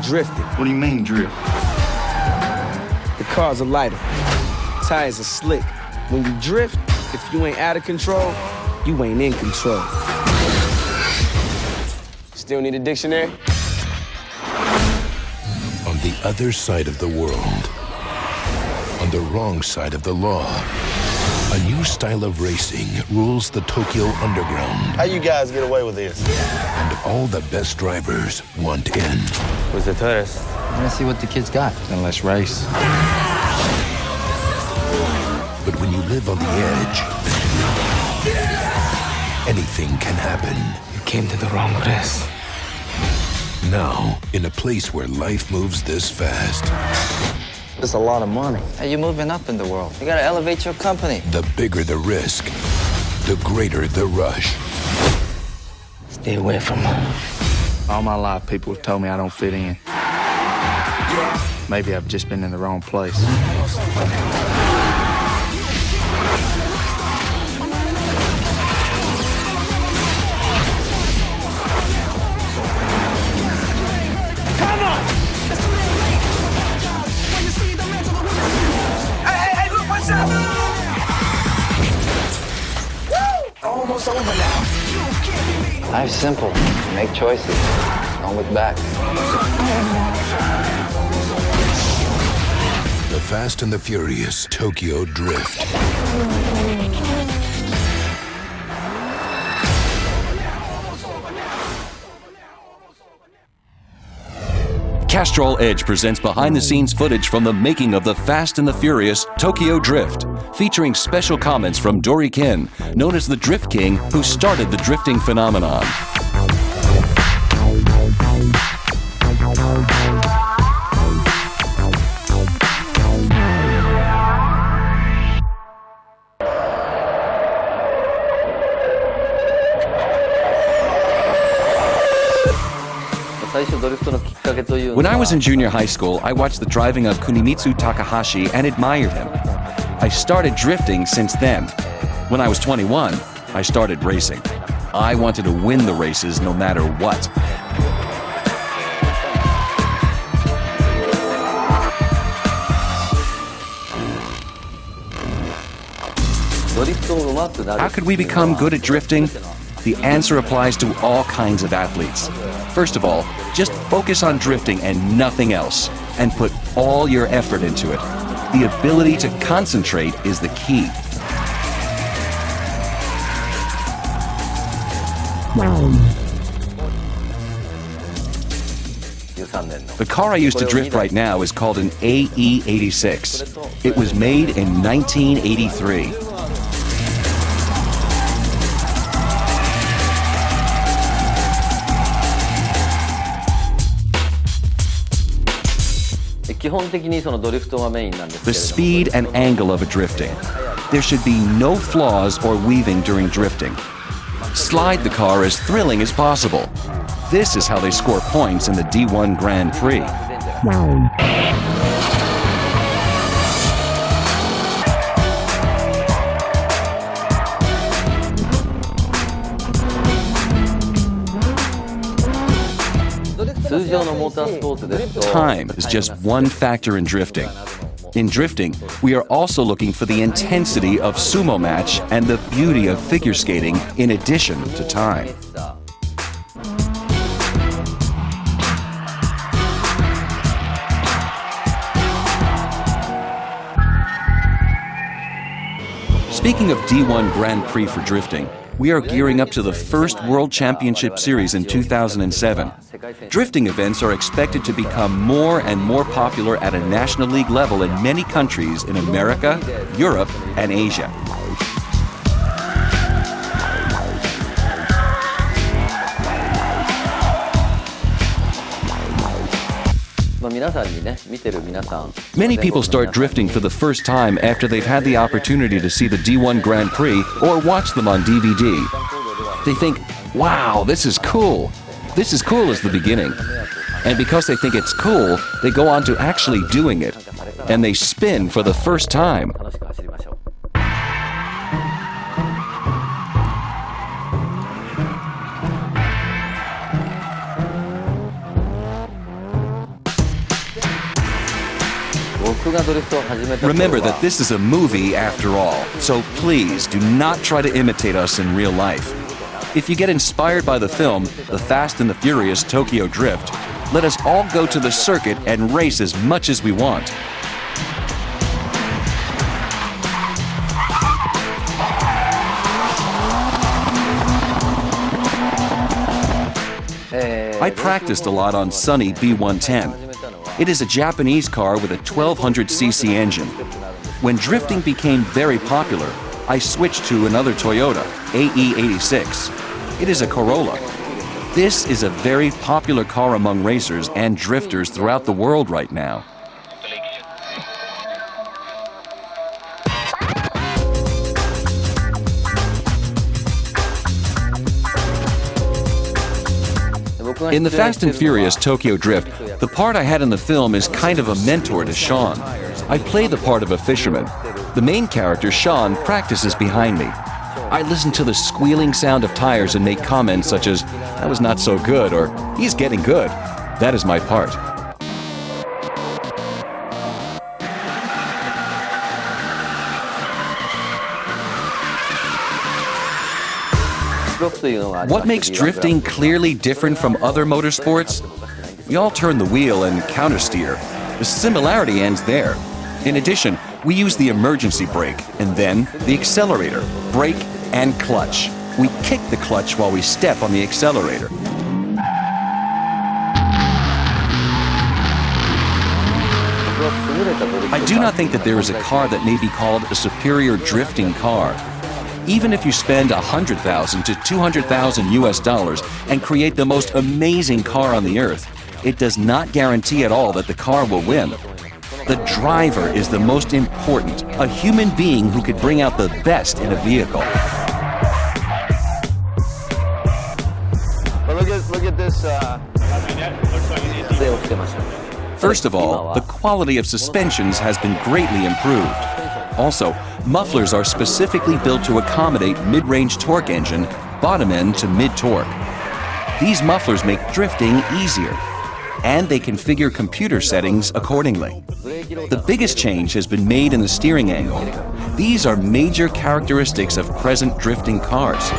drifting. What do you mean, drift? The car's are lighter, tires are slick. When you drift, if you ain't out of control, you ain't in control. Still need a dictionary? On the other side of the world, on the wrong side of the law, a new style of racing rules the Tokyo underground. How you guys get away with this? And all the best drivers want in. What's the test? Let's see what the kids got. Then let's race. But when you live on the edge, anything can happen. You came to the wrong place. Now, in a place where life moves this fast, It's a lot of money. Hey, you're moving up in the world. You gotta elevate your company. the bigger the risk, the greater the rush. Stay away from her. All my life, people have told me I don't fit in. Maybe I've just been in the wrong place. Life's simple. Make choices. Don't look back. The Fast and the Furious Tokyo Drift. Castrol Edge presents behind-the-scenes footage from the making of the Fast and the Furious Tokyo Drift, featuring special comments from Dory Ken, known as the Drift King, who started the drifting phenomenon. When I was in junior high school, I watched the driving of Kunimitsu Takahashi and admired him. I started drifting since then. When I was 21, I started racing. I wanted to win the races no matter what. How could we become good at drifting? The answer applies to all kinds of athletes. First of all, just focus on drifting and nothing else, and put all your effort into it. The ability to concentrate is the key. The car I use to drift right now is called an AE86. It was made in 1983. The speed and angle of a drifting. There should be no flaws or weaving during drifting. Slide the car as thrilling as possible. This is how they score points in the D1 Grand Prix. Time is just one factor in drifting. In drifting, we are also looking for the intensity of sumo match and the beauty of figure skating in addition to time. Speaking of D1 Grand Prix for drifting, we are gearing up to the first World Championship Series in 2007. Drifting events are expected to become more and more popular at a National League level in many countries in America, Europe, and Asia. Many people start drifting for the first time after they've had the opportunity to see the D1 Grand Prix or watch them on DVD. They think, wow, this is cool. This is cool is the beginning. And because they think it's cool, they go on to actually doing it. And they spin for the first time. Remember that this is a movie after all, so please do not try to imitate us in real life. If you get inspired by the film, The Fast and the Furious Tokyo Drift, let us all go to the circuit and race as much as we want. I practiced a lot on Sunny B110. It is a Japanese car with a 1200cc engine. When drifting became very popular, I switched to another Toyota, AE86. It is a Corolla. This is a very popular car among racers and drifters throughout the world right now. In The Fast and Furious Tokyo Drift, the part I had in the film is kind of a mentor to Sean. I play the part of a fisherman. The main character, Sean, practices behind me. I listen to the squealing sound of tires and make comments such as, "That was not so good," or "He's getting good." That is my part. What makes drifting clearly different from other motorsports? We all turn the wheel and countersteer. The similarity ends there. In addition, we use the emergency brake and then the accelerator, brake, and clutch. We kick the clutch while we step on the accelerator. I do not think that there is a car that may be called a superior drifting car. Even if you spend $100,000 to $200,000 US and create the most amazing car on the earth, it does not guarantee at all that the car will win. The driver is the most important, a human being who could bring out the best in a vehicle. But look at this. First of all, the quality of suspensions has been greatly improved. Also, mufflers are specifically built to accommodate mid-range torque engine, bottom end to mid-torque. These mufflers make drifting easier, and they configure computer settings accordingly. The biggest change has been made in the steering angle. These are major characteristics of present drifting cars.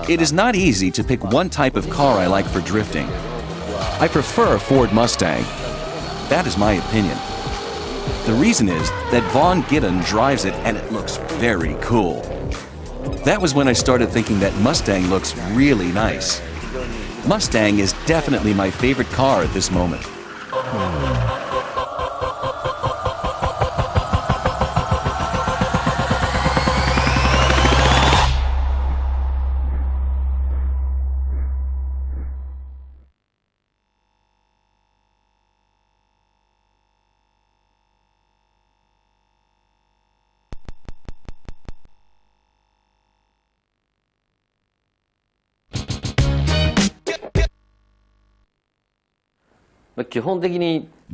It is not easy to pick one type of car I like for drifting. I prefer a Ford Mustang. That is my opinion. The reason is that Vaughn Gittin drives it and it looks very cool. That was when I started thinking that Mustang looks really nice. Mustang is definitely my favorite car at this moment.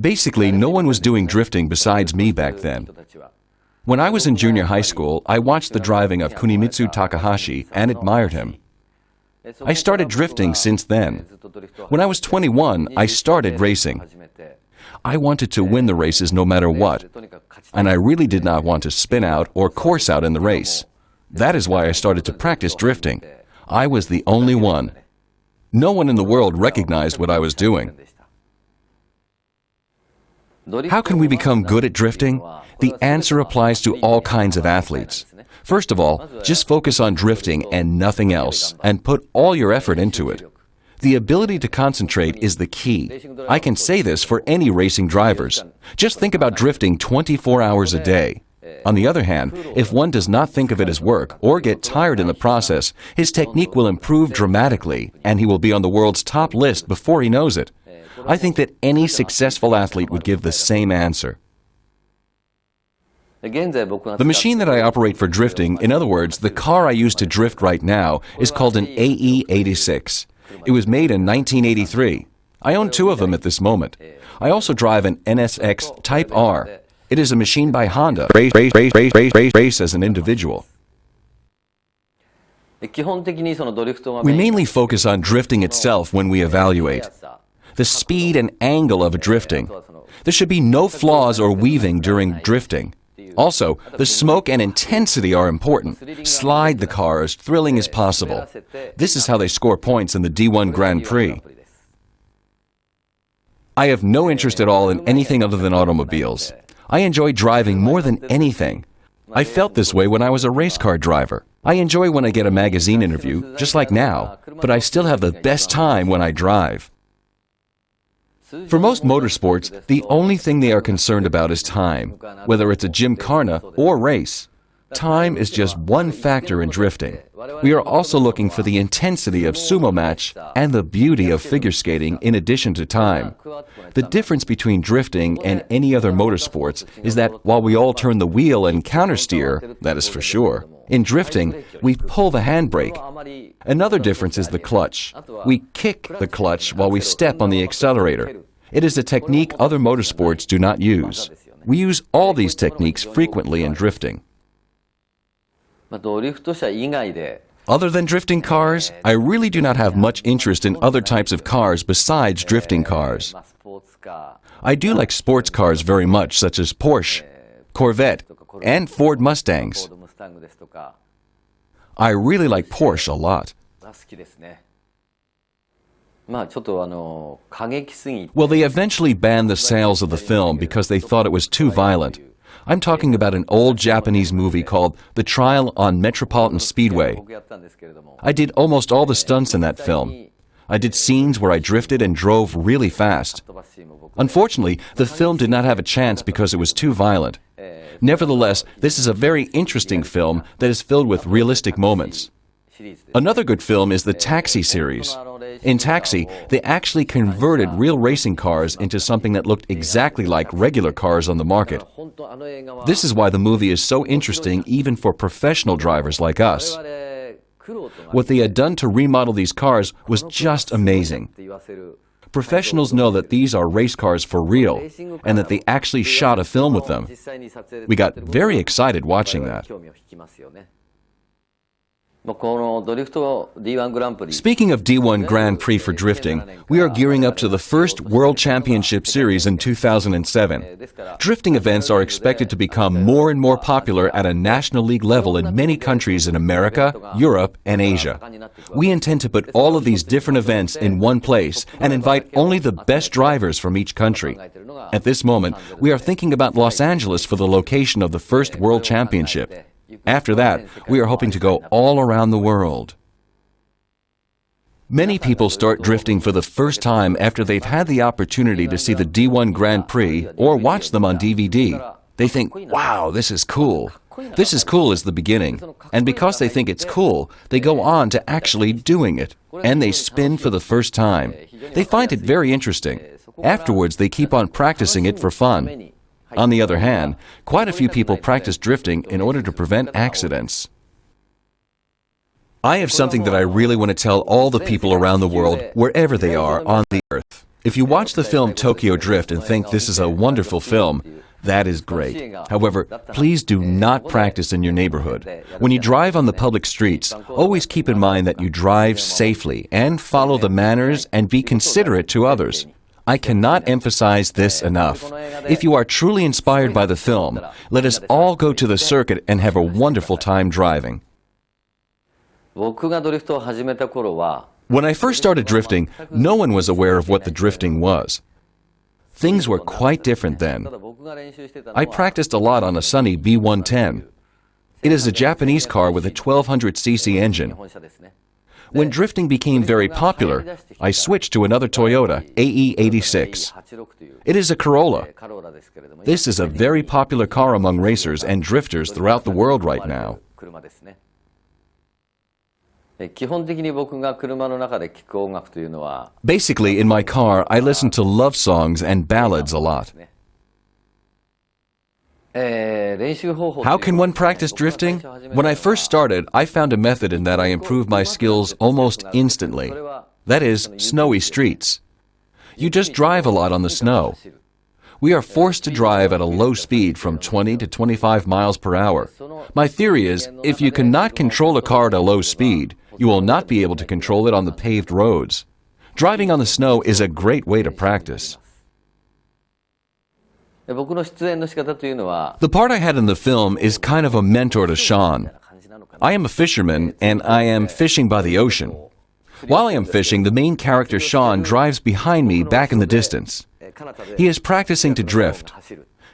Basically, no one was doing drifting besides me back then. When I was in junior high school, I watched the driving of Kunimitsu Takahashi and admired him. I started drifting since then. When I was 21, I started racing. I wanted to win the races no matter what, and I really did not want to spin out or course out in the race. That is why I started to practice drifting. I was the only one. No one in the world recognized what I was doing. How can we become good at drifting? The answer applies to all kinds of athletes. First of all, just focus on drifting and nothing else, and put all your effort into it. The ability to concentrate is the key. I can say this for any racing drivers. Just think about drifting 24 hours a day. On the other hand, if one does not think of it as work or get tired in the process, his technique will improve dramatically, and he will be on the world's top list before he knows it. I think that any successful athlete would give the same answer. The machine that I operate for drifting, in other words, the car I use to drift right now, is called an AE86. It was made in 1983. I own two of them at this moment. I also drive an NSX Type R. It is a machine by Honda. Race as an individual. We mainly focus on drifting itself when we evaluate. The speed and angle of drifting. There should be no flaws or weaving during drifting. Also, the smoke and intensity are important. Slide the car as thrilling as possible. This is how they score points in the D1 Grand Prix. I have no interest at all in anything other than automobiles. I enjoy driving more than anything. I felt this way when I was a race car driver. I enjoy when I get a magazine interview, just like now, but I still have the best time when I drive. For most motorsports, the only thing they are concerned about is time, whether it's a gymkhana or race. Time is just one factor in drifting. We are also looking for the intensity of sumo match and the beauty of figure skating in addition to time. The difference between drifting and any other motorsports is that while we all turn the wheel and countersteer, that is for sure, in drifting, we pull the handbrake. Another difference is the clutch. We kick the clutch while we step on the accelerator. It is a technique other motorsports do not use. We use all these techniques frequently in drifting. Other than drifting cars, I really do not have much interest in other types of cars besides drifting cars. I do like sports cars very much, such as Porsche, Corvette, and Ford Mustangs. I really like Porsche a lot. Well, they eventually banned the sales of the film because they thought it was too violent. I'm talking about an old Japanese movie called The Trial on Metropolitan Speedway. I did almost all the stunts in that film. I did scenes where I drifted and drove really fast. Unfortunately, the film did not have a chance because it was too violent. Nevertheless, this is a very interesting film that is filled with realistic moments. Another good film is the Taxi series. In Taxi, they actually converted real racing cars into something that looked exactly like regular cars on the market. This is why the movie is so interesting even for professional drivers like us. What they had done to remodel these cars was just amazing. Professionals know that these are race cars for real, and that they actually shot a film with them. We got very excited watching that. Speaking of D1 Grand Prix for drifting, we are gearing up to the first World Championship Series in 2007. Drifting events are expected to become more and more popular at a national league level in many countries in America, Europe, and Asia. We intend to put all of these different events in one place and invite only the best drivers from each country. At this moment, we are thinking about Los Angeles for the location of the first World Championship. After that, we are hoping to go all around the world. Many people start drifting for the first time after they've had the opportunity to see the D1 Grand Prix or watch them on DVD. They think, wow, this is cool. This is cool is the beginning. And because they think it's cool, they go on to actually doing it. And they spin for the first time. They find it very interesting. Afterwards, they keep on practicing it for fun. On the other hand, quite a few people practice drifting in order to prevent accidents. I have something that I really want to tell all the people around the world, wherever they are on the earth. If you watch the film Tokyo Drift and think this is a wonderful film, that is great. However, please do not practice in your neighborhood. When you drive on the public streets, always keep in mind that you drive safely and follow the manners and be considerate to others. I cannot emphasize this enough. If you are truly inspired by the film, let us all go to the circuit and have a wonderful time driving. When I first started drifting, no one was aware of what the drifting was. Things were quite different then. I practiced a lot on a Sunny B110. It is a Japanese car with a 1200cc engine. When drifting became very popular, I switched to another Toyota, AE86. It is a Corolla. This is a very popular car among racers and drifters throughout the world right now. Basically, in my car, I listen to love songs and ballads a lot. How can one practice drifting? When I first started, I found a method in that I improved my skills almost instantly. That is, snowy streets. You just drive a lot on the snow. We are forced to drive at a low speed from 20 to 25 miles per hour. My theory is, if you cannot control a car at a low speed, you will not be able to control it on the paved roads. Driving on the snow is a great way to practice. The part I had in the film is kind of a mentor to Sean. I am a fisherman, and I am fishing by the ocean. While I am fishing, the main character, Sean, drives behind me back in the distance. He is practicing to drift.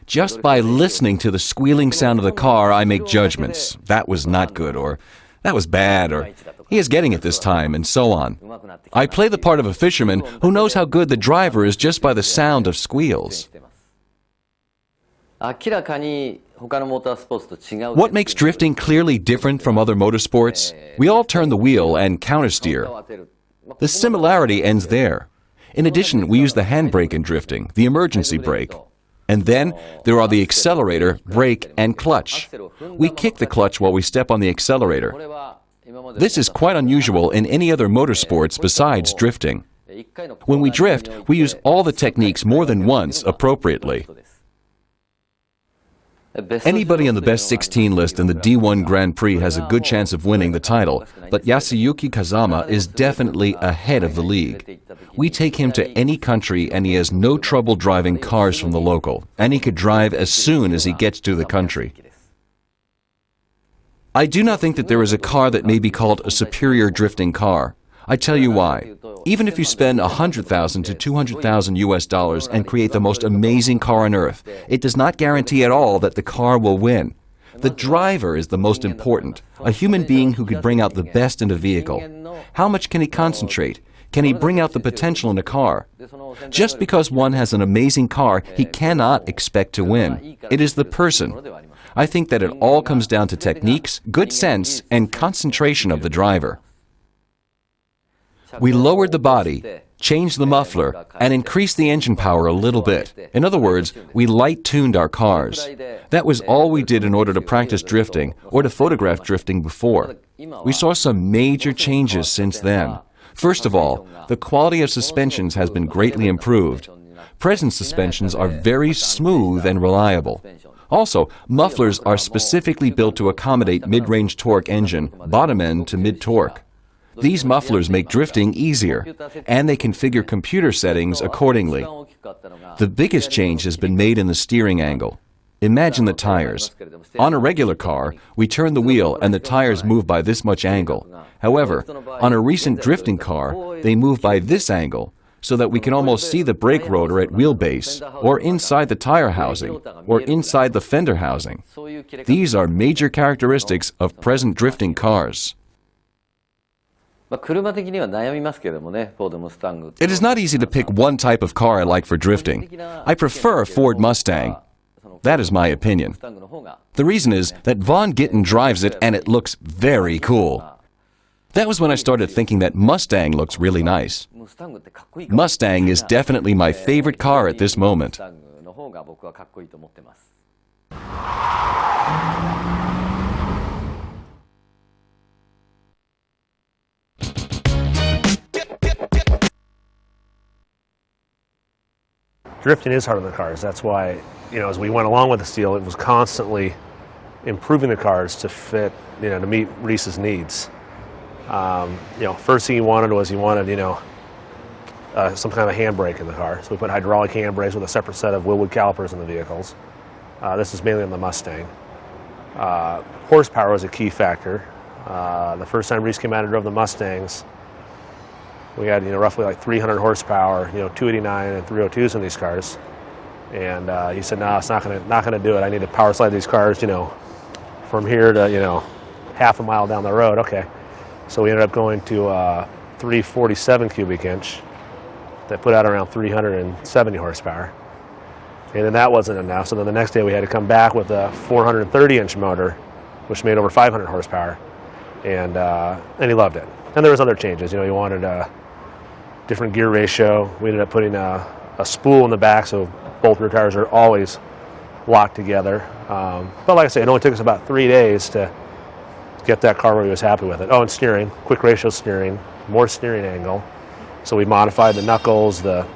Just by listening to the squealing sound of the car, I make judgments. That was not good, or that was bad, or he is getting it this time, and so on. I play the part of a fisherman who knows how good the driver is just by the sound of squeals. What makes drifting clearly different from other motorsports? We all turn the wheel and countersteer. The similarity ends there. In addition, we use the handbrake in drifting, the emergency brake. And then there are the accelerator, brake, and clutch. We kick the clutch while we step on the accelerator. This is quite unusual in any other motorsports besides drifting. When we drift, we use all the techniques more than once appropriately. Anybody on the best 16 list in the D1 Grand Prix has a good chance of winning the title, but Yasuyuki Kazama is definitely ahead of the league. We take him to any country and he has no trouble driving cars from the local, and he could drive as soon as he gets to the country. I do not think that there is a car that may be called a superior drifting car. I tell you why. Even if you spend $100,000 to $200,000 US and create the most amazing car on earth, it does not guarantee at all that the car will win. The driver is the most important, a human being who could bring out the best in a vehicle. How much can he concentrate? Can he bring out the potential in a car? Just because one has an amazing car, he cannot expect to win. It is the person. I think that it all comes down to techniques, good sense, and concentration of the driver. We lowered the body, changed the muffler, and increased the engine power a little bit. In other words, we light-tuned our cars. That was all we did in order to practice drifting or to photograph drifting before. We saw some major changes since then. First of all, the quality of suspensions has been greatly improved. Present suspensions are very smooth and reliable. Also, mufflers are specifically built to accommodate mid-range torque engine, bottom end to mid-torque. These mufflers make drifting easier, and they configure computer settings accordingly. The biggest change has been made in the steering angle. Imagine the tires. On a regular car, we turn the wheel and the tires move by this much angle. However, on a recent drifting car, they move by this angle, so that we can almost see the brake rotor at wheelbase, or inside the tire housing, or inside the fender housing. These are major characteristics of present drifting cars. It is not easy to pick one type of car I like for drifting. I prefer a Ford Mustang. That is my opinion. The reason is that Vaughn Gittin drives it and it looks very cool. That was when I started thinking that Mustang looks really nice. Mustang is definitely my favorite car at this moment. Drifting is hard on the cars. That's why, as we went along with the steel, it was constantly improving the cars to fit, to meet Reese's needs. First thing he wanted was some kind of handbrake in the car. So we put hydraulic handbrakes with a separate set of Willwood calipers in the vehicles. This is mainly on the Mustang. Horsepower was a key factor. The first time Reese came out and drove the Mustangs, we had roughly like 300 horsepower, 289 and 302s in these cars, and he said, "No, it's not gonna do it. I need to power slide these cars, from here to half a mile down the road." Okay, so we ended up going to 347 cubic inch that put out around 370 horsepower, and then that wasn't enough. So then the next day we had to come back with a 430 inch motor, which made over 500 horsepower, and he loved it. And there was other changes. He wanted a different gear ratio. We ended up putting a spool in the back, so both rear tires are always locked together. But like I say, it only took us about 3 days to get that car where he was happy with it. Oh, and steering, quick ratio steering, more steering angle. So we modified the knuckles, the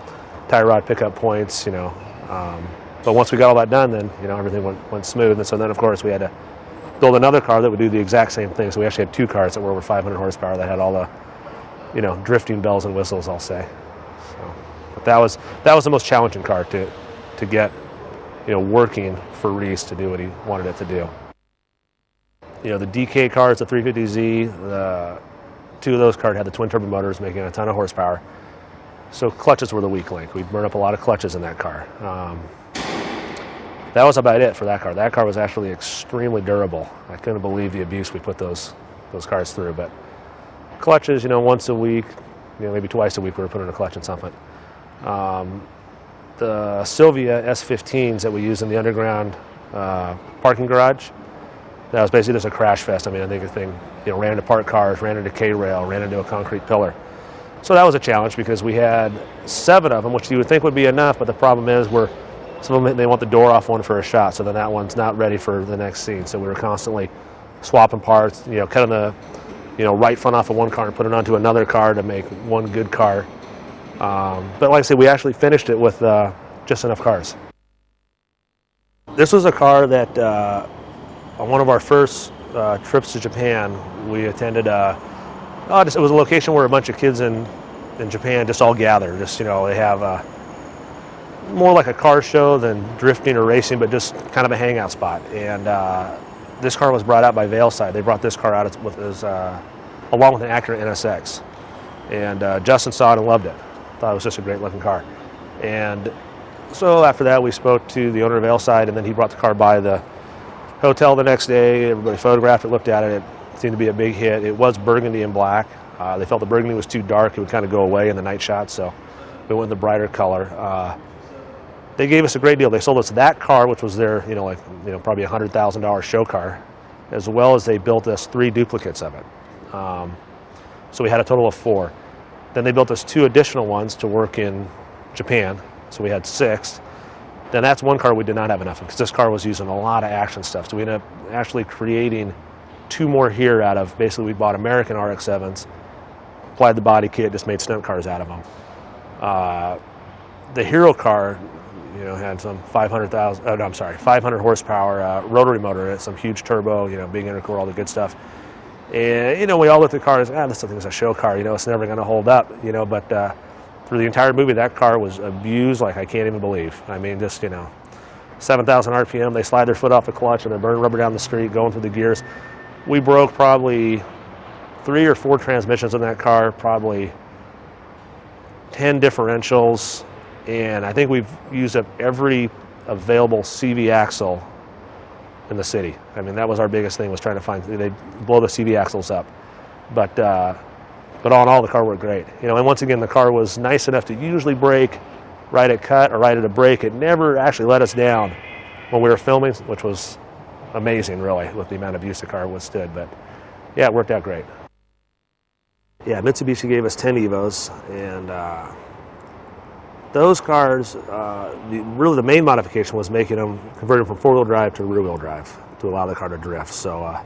tie rod pickup points, But once we got all that done, then everything went smooth. And so then, of course, we had to build another car that would do the exact same thing. So we actually had 2 cars that were over 500 horsepower that had all the, drifting bells and whistles, I'll say. So, but that was the most challenging car to get, working for Reese to do what he wanted it to do. The DK cars, the 350Z, the 2 of those cars had the twin turbo motors making a ton of horsepower. So clutches were the weak link. We'd burn up a lot of clutches in that car. That was about it for that car. That car was actually extremely durable. I couldn't believe the abuse we put those cars through. But clutches, once a week, maybe twice a week we were putting a clutch in something. The Sylvia S15s that we use in the underground parking garage, that was basically just a crash fest. I mean, I think the thing, ran into parked cars, ran into K-rail, ran into a concrete pillar. So that was a challenge because we had 7 of them, which you would think would be enough, but the problem is some of them, they want the door off one for a shot, so then that one's not ready for the next scene. So we were constantly swapping parts, cutting the, right front off of one car and put it onto another car to make one good car. But like I said, we actually finished it with just enough cars. This was a car that on one of our first trips to Japan, we attended. It was a location where a bunch of kids in Japan just all gather. Just they have more like a car show than drifting or racing, but just kind of a hangout spot. And this car was brought out by Valeside. They brought this car out along with an Acura NSX. And Justin saw it and loved it. Thought it was just a great looking car. And so after that, we spoke to the owner of Valeside, and then he brought the car by the hotel the next day. Everybody photographed it, looked at it. It seemed to be a big hit. It was burgundy and black. They felt the burgundy was too dark. It would kind of go away in the night shot, so we went with the brighter color. They gave us a great deal. They sold us that car, which was their, probably $100,000 show car, as well as they built us 3 duplicates of it. So we had a total of 4. Then they built us 2 additional ones to work in Japan, so we had 6. Then that's one car we did not have enough of, because this car was using a lot of action stuff. So we ended up actually creating 2 more here out of, basically we bought American RX-7s, applied the body kit, just made stunt cars out of them. The Hero car, had some 500 horsepower rotary motor in it, some huge turbo, big intercooler, all the good stuff. And, we all looked at the car and said, this thing is a show car, it's never going to hold up, but through the entire movie, that car was abused like I can't even believe. I mean, just, 7,000 RPM, they slide their foot off the clutch and they're burning rubber down the street, going through the gears. We broke probably 3 or 4 transmissions in that car, probably 10 differentials, and I think we've used up every available CV axle in the city. I mean, that was our biggest thing, was trying to find, they blow the CV axles up. But all in all, the car worked great. And once again, the car was nice enough to usually brake right at cut or right at a break. It never actually let us down when we were filming, which was amazing, really, with the amount of use the car withstood. But yeah, it worked out great. Yeah, Mitsubishi gave us 10 Evos, and those cars, really the main modification was making them, converting from 4-wheel drive to rear-wheel drive to allow the car to drift. So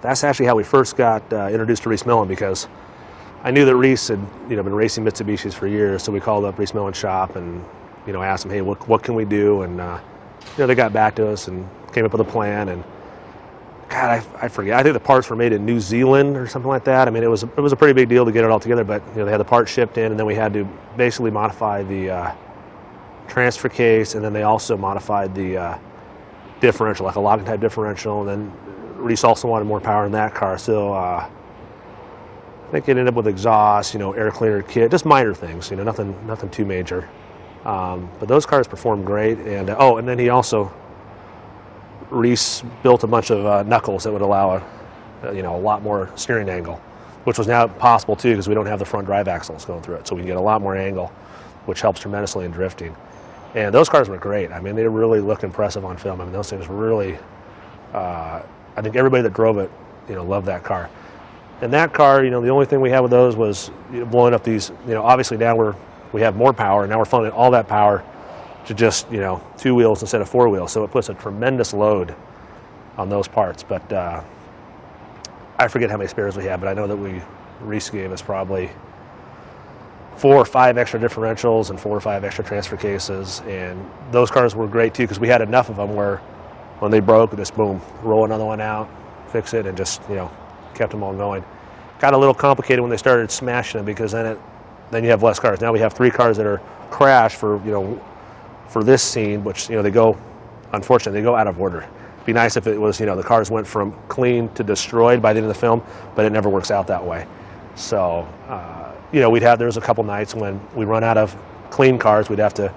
that's actually how we first got introduced to Reese Millen, because I knew that Reese had been racing Mitsubishis for years. So we called up Reese Millen's shop and asked them, hey, what can we do? And they got back to us and came up with a plan. And God, I forget. I think the parts were made in New Zealand or something like that. I mean, it was a pretty big deal to get it all together. But they had the parts shipped in, and then we had to basically modify the transfer case, and then they also modified the differential, like a locking type differential. And then Reese also wanted more power in that car, so I think it ended up with exhaust, air cleaner kit, just minor things, nothing too major. But those cars performed great, and and then he also, Reese built a bunch of knuckles that would allow a lot more steering angle, which was now possible too, because we don't have the front drive axles going through it, so we can get a lot more angle, which helps tremendously in drifting. And those cars were great. I mean, they really looked impressive on film. I mean, those things really, I think everybody that drove it, loved that car. And that car, the only thing we had with those was blowing up these, obviously now we have more power, and now we're funneling all that power to just, 2 wheels instead of 4 wheels. So it puts a tremendous load on those parts. But I forget how many spares we had, but I know that Reese gave us probably 4 or 5 extra differentials and 4 or 5 extra transfer cases, and those cars were great too because we had enough of them where when they broke, we just boom, roll another one out, fix it, and just kept them all going. Got a little complicated when they started smashing them because then you have less cars. Now we have 3 cars that are crashed for this scene, which they go, unfortunately, they go out of order. It'd be nice if it was the cars went from clean to destroyed by the end of the film, but it never works out that way. So there was a couple nights when we run out of clean cars, we'd have to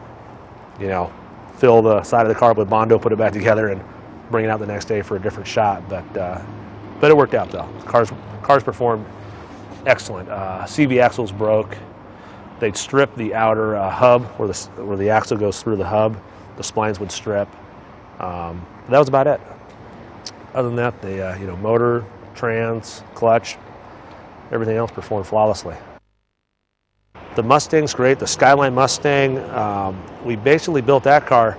fill the side of the car with Bondo, put it back together, and bring it out the next day for a different shot. But it worked out though. Cars performed excellent. CV axles broke. They'd strip the outer hub where the axle goes through the hub. The splines would strip. That was about it. Other than that, the motor, trans, clutch, everything else performed flawlessly. The Mustang's great. The Skyline Mustang. We basically built that car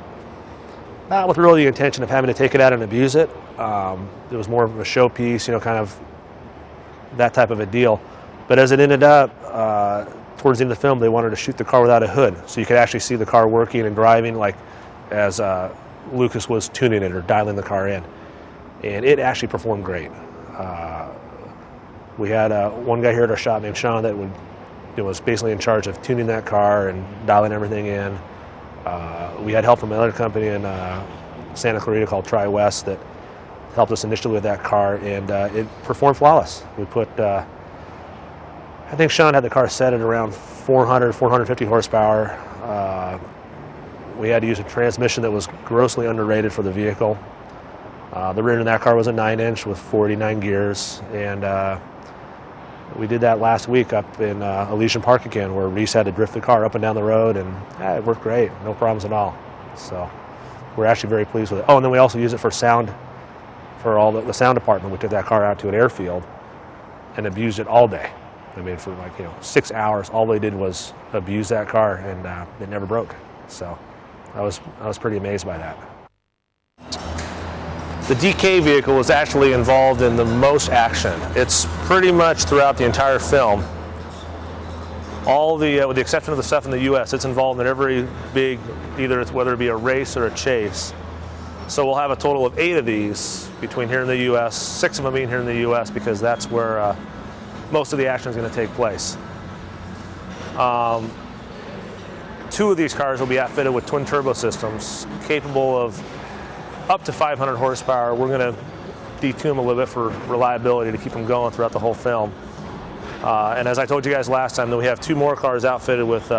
not with really the intention of having to take it out and abuse it. It was more of a showpiece, kind of that type of a deal. But as it ended up, towards the end of the film, they wanted to shoot the car without a hood, so you could actually see the car working and driving, like as Lucas was tuning it or dialing the car in. And it actually performed great. We had one guy here at our shop named Sean that was basically in charge of tuning that car and dialing everything in. We had help from another company in Santa Clarita called Tri-West that helped us initially with that car, and it performed flawless. We put, I think Sean had the car set at around 400, 450 horsepower. We had to use a transmission that was grossly underrated for the vehicle. The rear end of that car was a 9-inch with 49 gears, and we did that last week up in Elysian Park again, where Reese had to drift the car up and down the road, and it worked great, no problems at all. So we're actually very pleased with it. Oh, and then we also use it for sound, for all the sound department. We took that car out to an airfield and abused it all day. I mean, for 6 hours, all they did was abuse that car, and it never broke. So I was pretty amazed by that. The DK vehicle was actually involved in the most action. It's pretty much throughout the entire film. All with the exception of the stuff in the U.S., it's involved in every big, whether it be a race or a chase. So we'll have a total of 8 of these between here in the U.S., 6 of them being here in the U.S. because that's where most of the action is going to take place. 2 of these cars will be outfitted with twin turbo systems capable of up to 500 horsepower. We're going to detune them a little bit for reliability to keep them going throughout the whole film. And as I told you guys last time, then we have 2 more cars outfitted with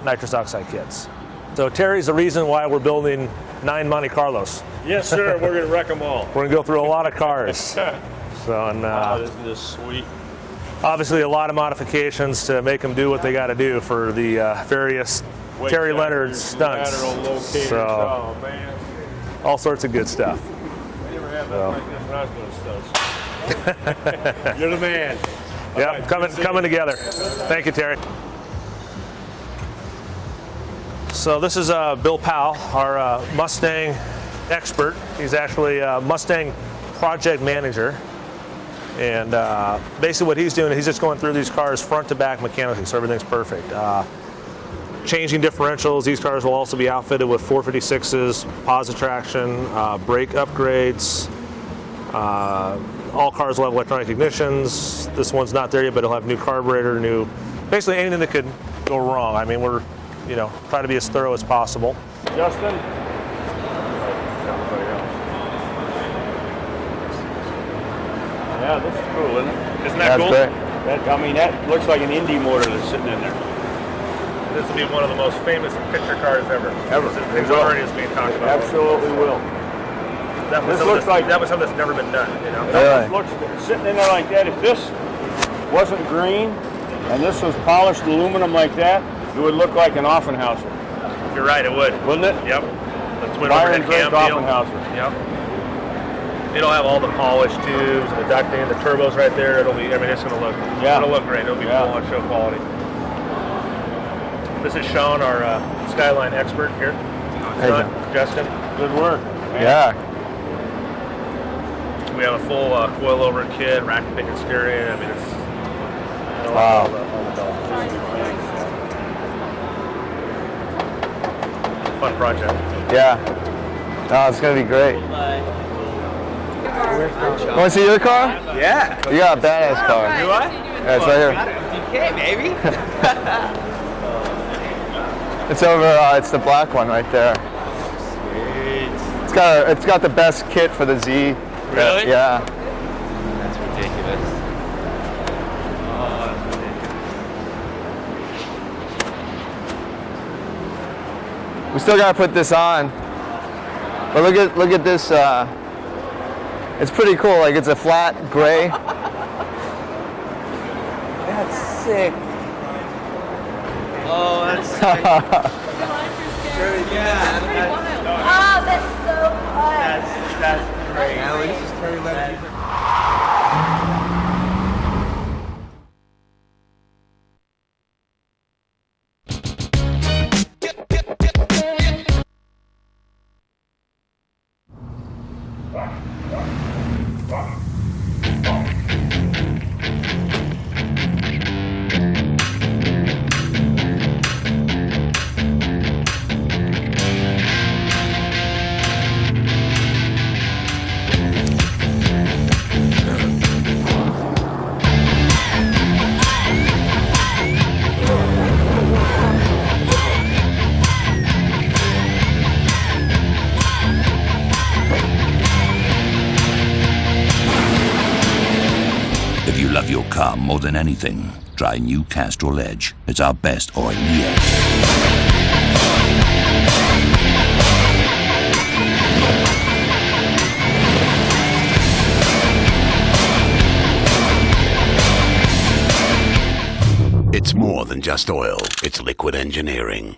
nitrous oxide kits. So Terry's the reason why we're building 9 Monte Carlos. Yes, sir. We're going to wreck them all. We're going to go through a lot of cars. Wow, this is sweet. Obviously, a lot of modifications to make them do what they got to do for the various Terry Leonard stunts. So, oh, man. All sorts of good stuff. I never had that like this when I was doing stunts. You're the man. Yeah, right, coming together. Thank you, Terry. So this is Bill Powell, our Mustang expert. He's actually a Mustang project manager. And basically what he's doing, he's just going through these cars front to back mechanically, so everything's perfect. Changing differentials. These cars will also be outfitted with 456s, positive traction, brake upgrades. All cars will have electronic ignitions. This one's not there yet, but it'll have new carburetor, basically anything that could go wrong. I mean, we're trying to be as thorough as possible. Justin? Yeah, this is cool, isn't it? Isn't that cool? That looks like an Indy motor that's sitting in there. This will be one of the most famous picture cars ever. It's already is being talked about. Absolutely will. This looks like that was something that's never been done. This looks sitting in there like that. If this wasn't green and this was polished aluminum like that, it would look like an Offenhauser. You're right, it would. Wouldn't it? Yep. The twin Fire overhead cam Offenhauser. Yep. It'll have all the polished tubes and the ducting, the turbos right there. It'll be. I mean, it's gonna look. Yeah. It'll look great. It'll be full on show quality. This is Sean, our Skyline expert here. Justin. Good work. Man. Yeah. We have a full coilover kit, rack pinion steering. I mean, it's wow. fun project. Yeah. No, it's gonna be great. Want to see your car? Yeah. You got a badass car. Do I? Yeah, it's right here. DK, baby. It's over. It's the black one right there. Sweet. It's got the best kit for the Z. Really? Yeah. That's ridiculous. We still gotta put this on. But look at this. It's pretty cool. Like it's a flat gray. That's sick. Oh, that's sick. Yeah. Oh, that's so fun. That's great. If you love your car more than anything, try new Castrol Edge. It's our best oil yet. It's more than just oil. It's liquid engineering.